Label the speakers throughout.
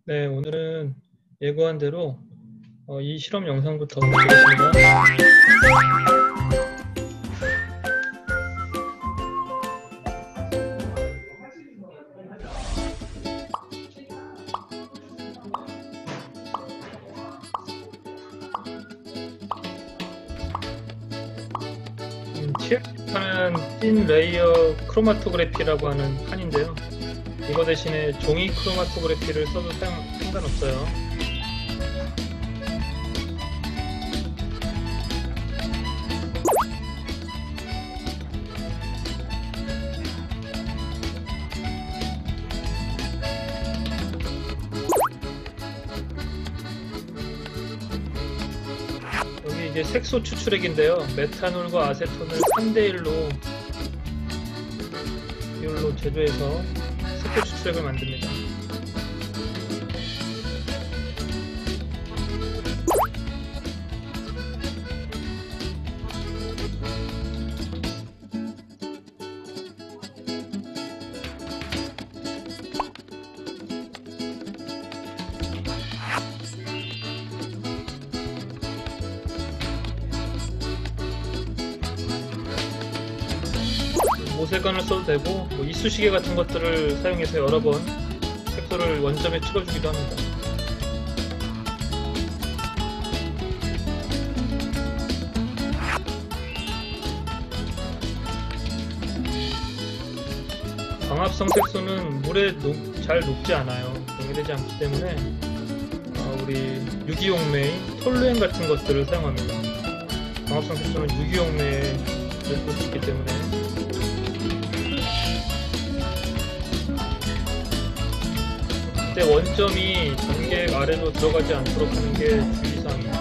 Speaker 1: 네, 오늘은 예고한 대로 이 실험 영상부터 보겠습니다. TF판은 틴 레이어 크로마토그래피라고 하는 판인데요. 이거 대신에 종이 크로마토그래피를 써도 상관없어요. 여기 이제 색소 추출액인데요. 메탄올과 아세톤을 3대1로 비율로 제조해서 색소 추출액을 만듭니다. 모세관을 써도 되고 이쑤시개 같은 것들을 사용해서 여러 번 색소를 원점에 찍어주기도 합니다. 광합성 색소는 물에 잘 녹지 않아요.溶해되지 않기 때문에 우리 유기용매인, 톨루엔 같은 것들을 사용합니다. 광합성 색소는 유기용매에 쓸 수 있기 때문에 그때 원점이 전객 아래로 들어가지 않도록 하는 게 주의사항입니다.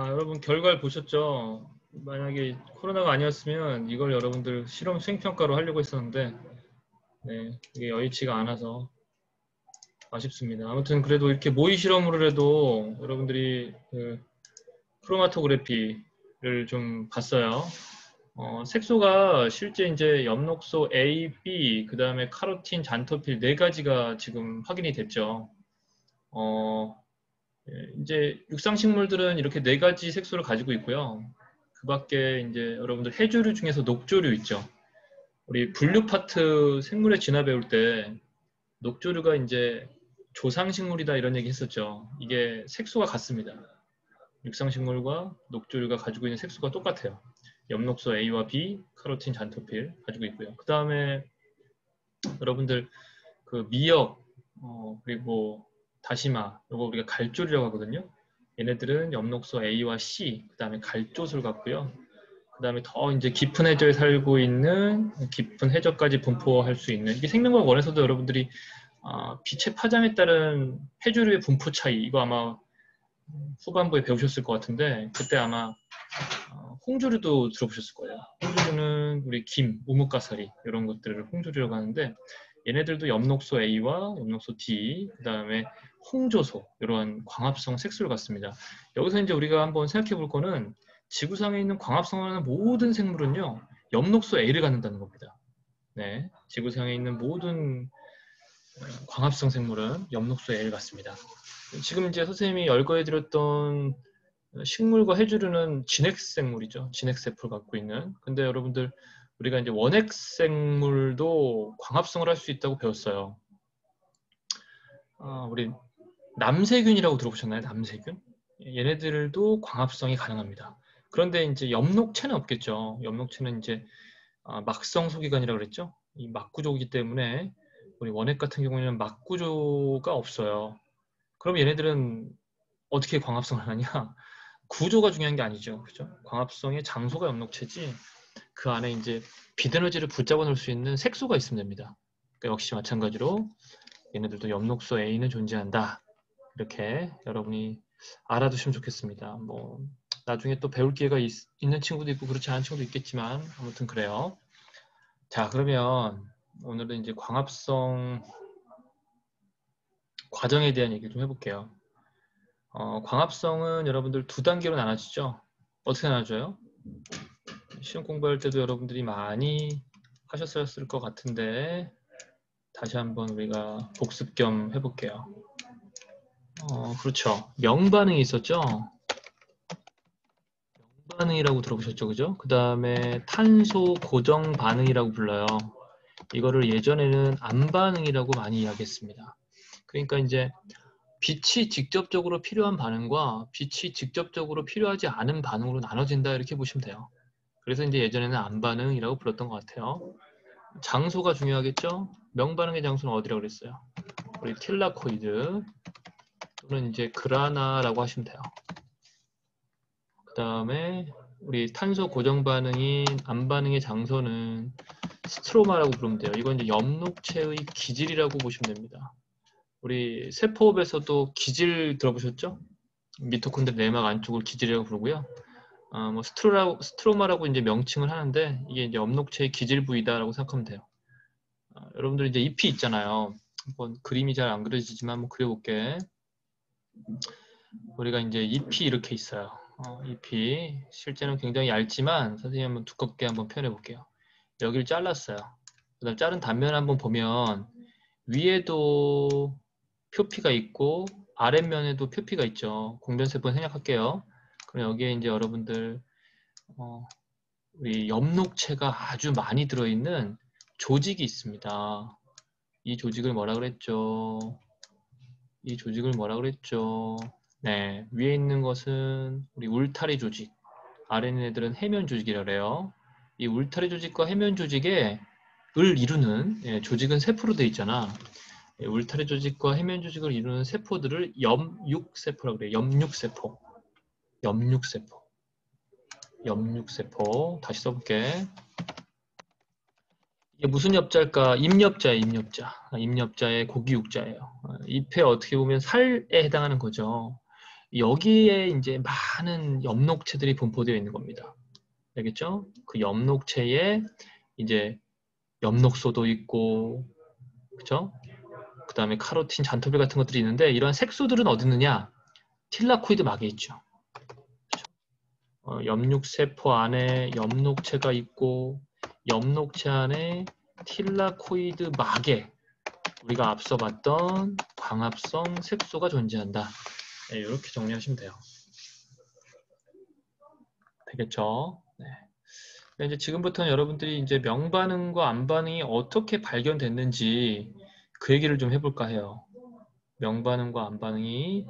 Speaker 1: 여러분 결과를 보셨죠? 만약에 코로나가 아니었으면 이걸 여러분들 실험 수행평가로 하려고 했었는데 이게 여의치가 않아서 아쉽습니다. 아무튼 그래도 이렇게 모의 실험으로 해도 여러분들이 크로마토그래피를 좀 봤어요. 색소가 실제 이제 엽록소 A, B, 그 다음에 카로틴, 잔토필 4가지가 지금 확인이 됐죠. 이제 육상식물들은 이렇게 4가지 색소를 가지고 있고요. 그 밖에 이제 여러분들 해조류 중에서 녹조류 있죠. 우리 분류 파트 생물의 진화 배울 때 녹조류가 이제 조상식물이다 이런 얘기 했었죠. 이게 색소가 같습니다. 육상식물과 녹조류가 가지고 있는 색소가 똑같아요. 엽록소 A와 B, 카로틴, 잔토필 가지고 있고요. 그 다음에 여러분들 그 미역 그리고 다시마, 이거 우리가 갈조류라고 하거든요. 얘네들은 엽록소 A와 C, 그 다음에 갈조술 같고요. 그 다음에 더 이제 깊은 해저에 살고 있는 깊은 해저까지 분포할 수 있는 이게 생명과학 원에서도 여러분들이 빛의 파장에 따른 해조류의 분포 차이 이거 아마 후반부에 배우셨을 것 같은데 그때 아마 홍조류도 들어보셨을 거예요. 홍조류는 우리 김, 우뭇가사리 이런 것들을 홍조류라고 하는데 얘네들도 엽록소 A와 엽록소 D, 그 다음에 홍조소 이런 광합성 색소를 갖습니다. 여기서 이제 우리가 한번 생각해 볼 거는 지구상에 있는 광합성을 하는 모든 생물은요 엽록소 A를 갖는다는 겁니다. 네, 지구상에 있는 모든 광합성 생물은 엽록소 A를 갖습니다. 지금 이제 선생님이 열거해드렸던 식물과 해조류는 진핵생물이죠. 진핵세포를 갖고 있는. 근데 여러분들 우리가 이제 원핵생물도 광합성을 할 수 있다고 배웠어요. 우리 남세균이라고 들어보셨나요? 남세균? 얘네들도 광합성이 가능합니다. 그런데 이제 엽록체는 없겠죠. 엽록체는 이제 막성 소기관이라고 그랬죠. 이 막구조이기 때문에 우리 원핵 같은 경우에는 막구조가 없어요. 그럼 얘네들은 어떻게 광합성을 하느냐? 구조가 중요한 게 아니죠. 그죠? 광합성의 장소가 엽록체지 그 안에 이제 빛에너지를 붙잡아 놓을 수 있는 색소가 있으면 됩니다. 그러니까 역시 마찬가지로 얘네들도 엽록소 A는 존재한다. 이렇게 여러분이 알아두시면 좋겠습니다. 뭐 나중에 또 배울 기회가 있는 친구도 있고 그렇지 않은 친구도 있겠지만 아무튼 그래요. 자, 그러면 오늘은 이제 광합성 과정에 대한 얘기를 좀 해볼게요. 광합성은 여러분들 두 단계로 나눠지죠. 어떻게 나눠져요? 시험 공부할 때도 여러분들이 많이 하셨을 것 같은데 다시 한번 우리가 복습 겸 해볼게요. 그렇죠. 명반응이 있었죠. 명반응이라고 들어보셨죠, 그죠? 그 다음에 탄소 고정 반응이라고 불러요. 이거를 예전에는 암반응이라고 많이 이야기했습니다. 그러니까 이제 빛이 직접적으로 필요한 반응과 빛이 직접적으로 필요하지 않은 반응으로 나눠진다 이렇게 보시면 돼요. 그래서 이제 예전에는 암반응이라고 불렀던 것 같아요. 장소가 중요하겠죠? 명반응의 장소는 어디라고 그랬어요? 우리 틸라코이드 또는 이제 그라나라고 하시면 돼요. 그 다음에 우리 탄소 고정 반응인 암반응의 장소는 스트로마라고 부르면 돼요. 이건 이제 엽록체의 기질이라고 보시면 됩니다. 우리 세포업에서도 기질 들어보셨죠? 미토콘드리 내막 안쪽을 기질이라고 부르고요. 뭐 스트로마라고 이제 명칭을 하는데 이게 이제 엽록체의 기질 부위다라고 생각하면 돼요. 여러분들 이제 잎이 있잖아요. 한번 그림이 잘 안 그려지지만 한번 그려볼게. 우리가 이제 잎이 이렇게 있어요. 잎이 실제는 굉장히 얇지만 선생님 한번 두껍게 한번 표현해 볼게요. 여기를 잘랐어요. 그 다음 자른 단면 한번 보면 위에도 표피가 있고 아랫면에도 표피가 있죠. 공변세포 생략할게요. 그럼 여기에 이제 여러분들 우리 엽록체가 아주 많이 들어있는 조직이 있습니다. 이 조직을 뭐라 그랬죠? 이 조직을 뭐라 그랬죠? 네, 위에 있는 것은 우리 울타리 조직, 아래 있는 애들은 해면 조직이라고 해요. 이 울타리 조직과 해면 조직의 을 이루는 조직은 세포로 되어 있잖아. 울타리 조직과 해면 조직을 이루는 세포들을 엽육세포라고 그래요. 엽육세포. 엽육세포. 엽육세포. 다시 써볼게. 이게 무슨 엽자일까? 임엽자예요. 임엽자. 임엽자의 고기육자예요. 잎에 어떻게 보면 살에 해당하는 거죠. 여기에 이제 많은 엽록체들이 분포되어 있는 겁니다. 알겠죠? 그 엽록체에 이제 엽록소도 있고, 그죠? 그 다음에 카로틴, 잔토빌 같은 것들이 있는데 이런 색소들은 어디 있느냐? 틸라코이드 막에 있죠. 엽육세포 안에 엽록체가 있고 엽록체 안에 틸라코이드 막에 우리가 앞서 봤던 광합성 색소가 존재한다. 네, 이렇게 정리하시면 돼요. 되겠죠? 네. 이제 지금부터는 여러분들이 이제 명반응과 암반응이 어떻게 발견됐는지 그 얘기를 좀 해볼까 해요. 명반응과 암반응이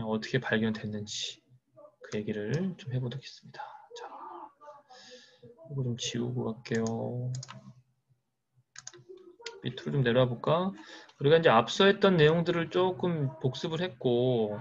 Speaker 1: 어떻게 발견됐는지 그 얘기를 좀 해보겠습니다. 자, 이거 좀 지우고 갈게요. 밑으로 좀 내려와 볼까? 우리가 이제 앞서 했던 내용들을 조금 복습을 했고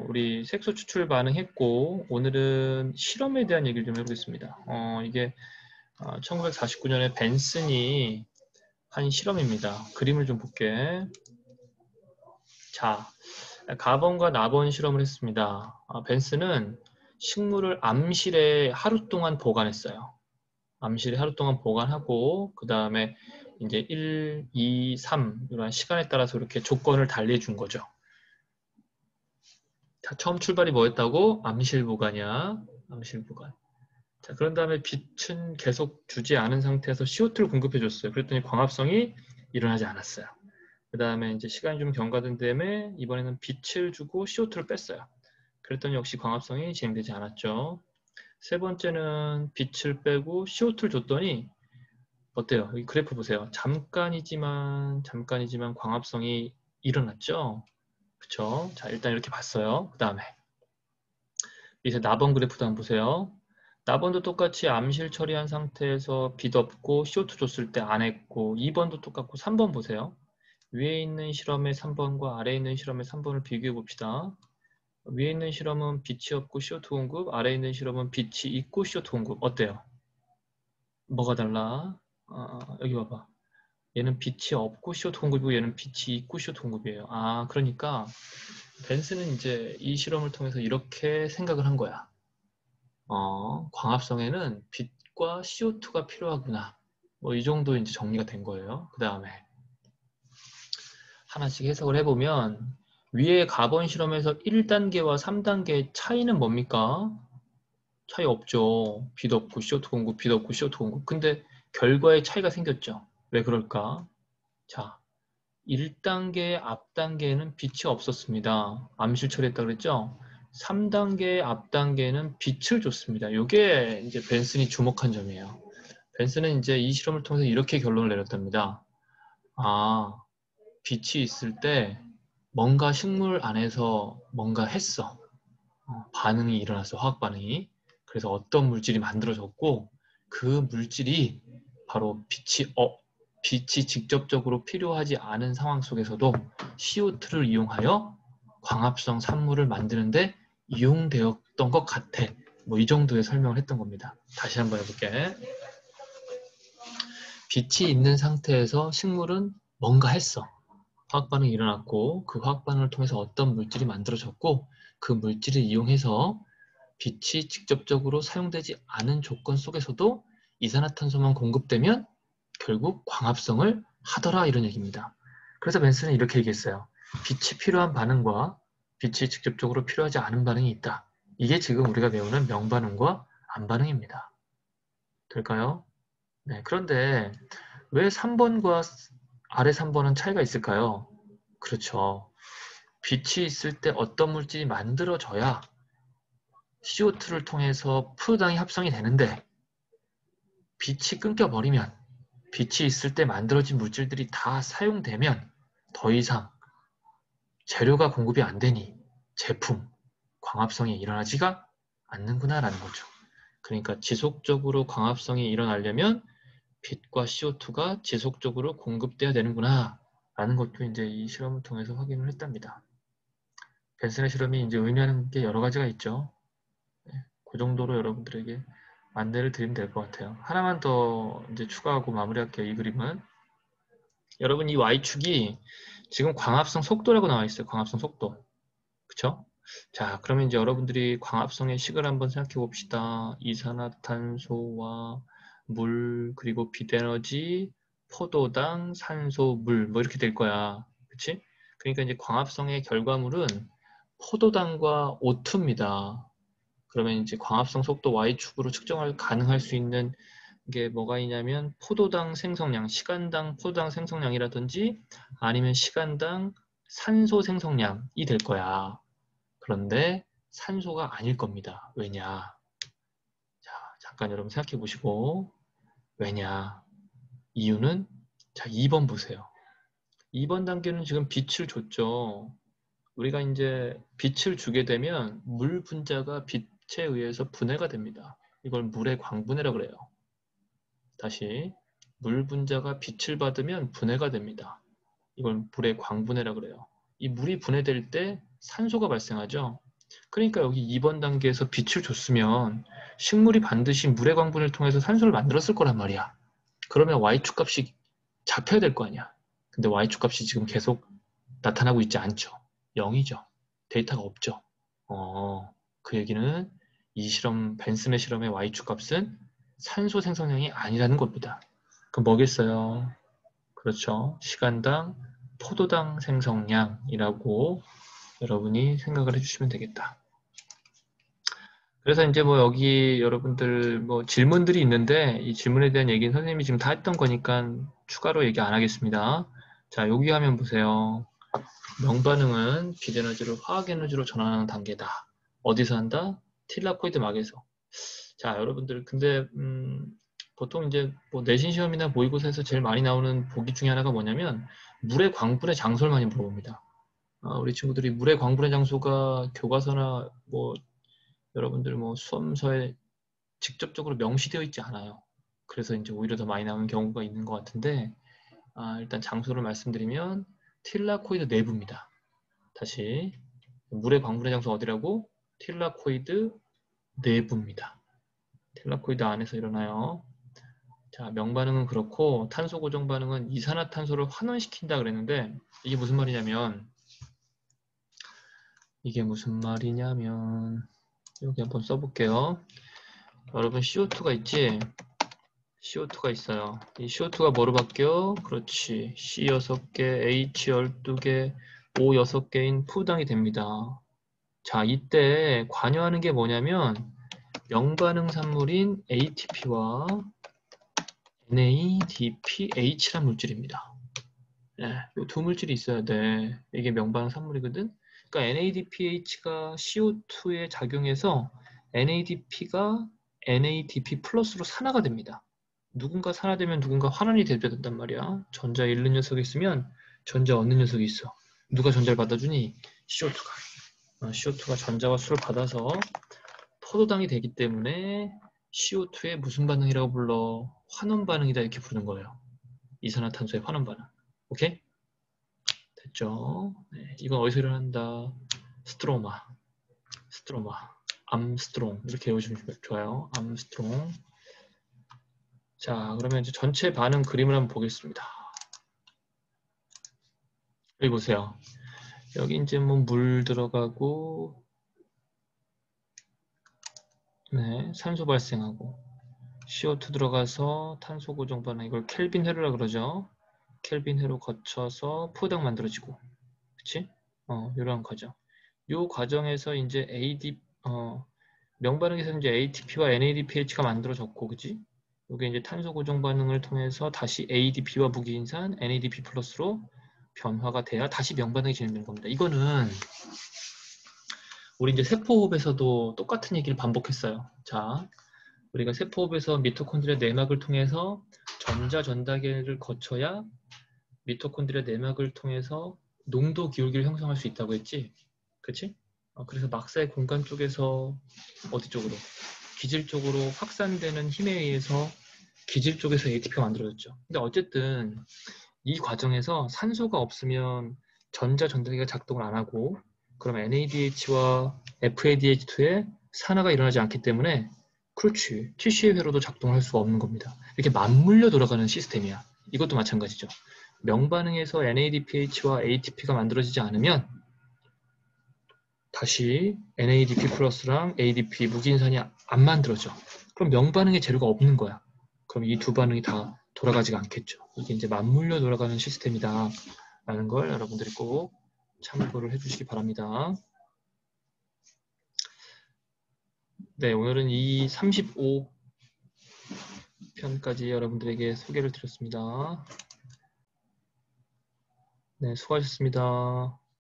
Speaker 1: 우리 색소 추출 반응했고 오늘은 실험에 대한 얘기를 좀 해보겠습니다. 이게 1949년에 벤슨이 한 실험입니다. 그림을 좀 볼게. 자, 가번과 나번 실험을 했습니다. 벤슨은 식물을 암실에 하루 동안 보관했어요. 암실에 하루 동안 보관하고 그 다음에 이제 1, 2, 3 이런 시간에 따라서 이렇게 조건을 달리해 준 거죠. 자, 처음 출발이 뭐였다고? 암실 보관이야. 암실 보관. 자, 그런 다음에 빛은 계속 주지 않은 상태에서 CO2를 공급해 줬어요. 그랬더니 광합성이 일어나지 않았어요. 그 다음에 이제 시간이 좀 경과된 다음에 이번에는 빛을 주고 CO2를 뺐어요. 그랬더니 역시 광합성이 진행되지 않았죠. 세 번째는 빛을 빼고 CO2를 줬더니 어때요? 이 그래프 보세요. 잠깐이지만 광합성이 일어났죠. 그쵸? 자, 일단 이렇게 봤어요. 그 다음에 이제 나번 그래프도 한번 보세요. 나번도 똑같이 암실 처리한 상태에서 빛 없고 CO2 줬을 때 안 했고 2번도 똑같고 3번 보세요. 위에 있는 실험의 3번과 아래에 있는 실험의 3번을 비교해 봅시다. 위에 있는 실험은 빛이 없고 CO2 공급, 아래에 있는 실험은 빛이 있고 CO2 공급. 어때요? 뭐가 달라? 여기 봐봐. 얘는 빛이 없고 CO2 공급이고 얘는 빛이 있고 CO2 공급이에요. 그러니까 벤슨은 이제 이 실험을 통해서 이렇게 생각을 한 거야. 광합성에는 빛과 CO2가 필요하구나. 뭐 이 정도 이제 정리가 된 거예요. 그 다음에 하나씩 해석을 해보면 위에 가번 실험에서 1단계와 3단계의 차이는 뭡니까? 차이 없죠. 빛 없고 CO2 공급, 빛 없고 CO2 공급. 근데 결과에 차이가 생겼죠. 왜 그럴까? 자, 1단계 앞 단계에는 빛이 없었습니다. 암실 처리했다 그랬죠? 3단계 앞 단계는 빛을 줬습니다. 이게 이제 벤슨이 주목한 점이에요. 벤슨은 이제 이 실험을 통해서 이렇게 결론을 내렸답니다. 빛이 있을 때 뭔가 식물 안에서 뭔가 했어. 반응이 일어났어, 화학 반응이. 그래서 어떤 물질이 만들어졌고 그 물질이 바로 빛이 직접적으로 필요하지 않은 상황 속에서도 CO2를 이용하여 광합성 산물을 만드는데 이용되었던 것 같아. 뭐 이 정도의 설명을 했던 겁니다. 다시 한번 해볼게. 빛이 있는 상태에서 식물은 뭔가 했어. 화학 반응이 일어났고 그 화학 반응을 통해서 어떤 물질이 만들어졌고 그 물질을 이용해서 빛이 직접적으로 사용되지 않은 조건 속에서도 이산화탄소만 공급되면 결국 광합성을 하더라 이런 얘기입니다. 그래서 벤슨은 이렇게 얘기했어요. 빛이 필요한 반응과 빛이 직접적으로 필요하지 않은 반응이 있다. 이게 지금 우리가 배우는 명반응과 암반응입니다. 될까요? 네, 그런데 왜 3번과 아래 3번은 차이가 있을까요? 그렇죠. 빛이 있을 때 어떤 물질이 만들어져야 CO2를 통해서 프로당이 합성이 되는데 빛이 끊겨버리면 빛이 있을 때 만들어진 물질들이 다 사용되면 더 이상 재료가 공급이 안 되니 제품, 광합성이 일어나지가 않는구나 라는 거죠. 그러니까 지속적으로 광합성이 일어나려면 빛과 CO2가 지속적으로 공급돼야 되는구나 라는 것도 이제 이 실험을 통해서 확인을 했답니다. 벤슨의 실험이 이제 의미하는 게 여러 가지가 있죠. 그 정도로 여러분들에게 안내를 드리면 될 것 같아요. 하나만 더 이제 추가하고 마무리할게요. 이 그림은 여러분 이 Y축이 지금 광합성 속도라고 나와 있어요. 광합성 속도. 그쵸? 자, 그러면 이제 여러분들이 광합성의 식을 한번 생각해 봅시다. 이산화탄소와 물, 그리고 빛에너지, 포도당, 산소, 물, 뭐 이렇게 될 거야. 그치? 그러니까 이제 광합성의 결과물은 포도당과 O2입니다. 그러면 이제 광합성 속도 Y축으로 측정을 가능할 수 있는 게 뭐가 있냐면 포도당 생성량, 시간당 포도당 생성량이라든지 아니면 시간당 산소 생성량이 될 거야. 그런데 산소가 아닐 겁니다. 왜냐? 자, 잠깐 여러분 생각해 보시고 왜냐? 이유는 자, 2번 보세요. 2번 단계는 지금 빛을 줬죠. 우리가 이제 빛을 주게 되면 물 분자가 빛에 의해서 분해가 됩니다. 이걸 물의 광분해라고 그래요. 다시 물 분자가 빛을 받으면 분해가 됩니다. 이걸 물의 광분해라고 그래요. 이 물이 분해될 때 산소가 발생하죠. 그러니까 여기 2번 단계에서 빛을 줬으면 식물이 반드시 물의 광분을 통해서 산소를 만들었을 거란 말이야. 그러면 Y축 값이 잡혀야 될 거 아니야. 근데 Y축 값이 지금 계속 나타나고 있지 않죠. 0이죠. 데이터가 없죠. 그 얘기는 이 실험, 벤슨의 실험의 Y축 값은 산소 생성량이 아니라는 겁니다. 그럼 뭐겠어요? 그렇죠. 시간당 포도당 생성량이라고 여러분이 생각을 해주시면 되겠다. 그래서 이제 뭐 여기 여러분들 뭐 질문들이 있는데 이 질문에 대한 얘기는 선생님이 지금 다 했던 거니까 추가로 얘기 안 하겠습니다. 자, 여기 화면 보세요. 명반응은 빛에너지를 화학에너지로 전환하는 단계다. 어디서 한다? 틸라코이드 막에서. 자, 여러분들 근데 보통 이제 뭐 내신 시험이나 모의고사에서 제일 많이 나오는 보기 중에 하나가 뭐냐면 물의 광분의 장소를 많이 물어봅니다. 우리 친구들이 물의 광분의 장소가 교과서나 뭐 여러분들 뭐 수험서에 직접적으로 명시되어 있지 않아요. 그래서 이제 오히려 더 많이 나오는 경우가 있는 것 같은데 일단 장소를 말씀드리면 틸라코이드 내부입니다. 다시 물의 광분의 장소 어디라고? 틸라코이드 내부입니다. 틸라코이드 안에서 일어나요. 자, 명반응은 그렇고 탄소 고정 반응은 이산화탄소를 환원시킨다 그랬는데 이게 무슨 말이냐면 여기 한번 써볼게요. 여러분 CO2가 있지? CO2가 있어요. 이 CO2가 뭐로 바뀌어? 그렇지. C 6개, H 12개, O 6개인 푸당이 됩니다. 자, 이때 관여하는 게 뭐냐면 명반응 산물인 ATP와 NADPH란 물질입니다. 네, 이 두 물질이 있어야 돼. 이게 명반응 산물이거든. 그러니까 NADPH가 CO2에 작용해서 NADP가 NADP 플러스로 산화가 됩니다. 누군가 산화되면 누군가 환원이 된단 말이야. 전자 잃는 녀석이 있으면 전자 얻는 녀석이 있어. 누가 전자를 받아주니? CO2가. CO2가 전자와 수를 받아서 포도당이 되기 때문에 CO2의 무슨 반응이라고 불러? 환원 반응이다 이렇게 부르는 거예요. 이산화탄소의 환원 반응. 오케이? 됐죠? 네, 이건 어디서 일어난다? 스트로마, 암스트롱 이렇게 외우시면 좋아요. 암스트롱. 자, 그러면 이제 전체 반응 그림을 한번 보겠습니다. 여기 보세요. 여기 이제 뭐 물 들어가고, 네, 산소 발생하고, CO2 들어가서 탄소 고정 반응, 이걸 켈빈 회로라 그러죠. 켈빈 회로 거쳐서 포당 만들어지고, 그치? 이런 과정. 이 과정에서 이제 명반응에서 이제 ATP와 NADPH가 만들어졌고, 그치? 이게 이제 탄소 고정 반응을 통해서 다시 ADP와 무기인산 NADP 플러스로 변화가 돼야 다시 명반응이 진행되는 겁니다. 이거는 우리 이제 세포호흡에서도 똑같은 얘기를 반복했어요. 자, 우리가 세포호흡에서 미토콘드리아 내막을 통해서 전자 전달계를 거쳐야 미토콘드리아 내막을 통해서 농도 기울기를 형성할 수 있다고 했지? 그치? 그래서 막사의 공간 쪽에서 어디 쪽으로? 기질 쪽으로 확산되는 힘에 의해서 기질 쪽에서 ATP가 만들어졌죠. 근데 어쨌든 이 과정에서 산소가 없으면 전자 전달기가 작동을 안 하고 그럼 NADH와 FADH2의 산화가 일어나지 않기 때문에 그렇지. TC의 회로도 작동할 수가 없는 겁니다. 이렇게 맞물려 돌아가는 시스템이야. 이것도 마찬가지죠. 명반응에서 NADPH와 ATP가 만들어지지 않으면 다시 NADP 플러스랑 ADP 무기인산이 안 만들어져. 그럼 명반응의 재료가 없는 거야. 그럼 이 두 반응이 다 돌아가지가 않겠죠. 이게 이제 맞물려 돌아가는 시스템이다 라는 걸 여러분들이 꼭 참고를 해주시기 바랍니다. 네, 오늘은 이 35편까지 여러분들에게 소개를 드렸습니다. 네, 수고하셨습니다.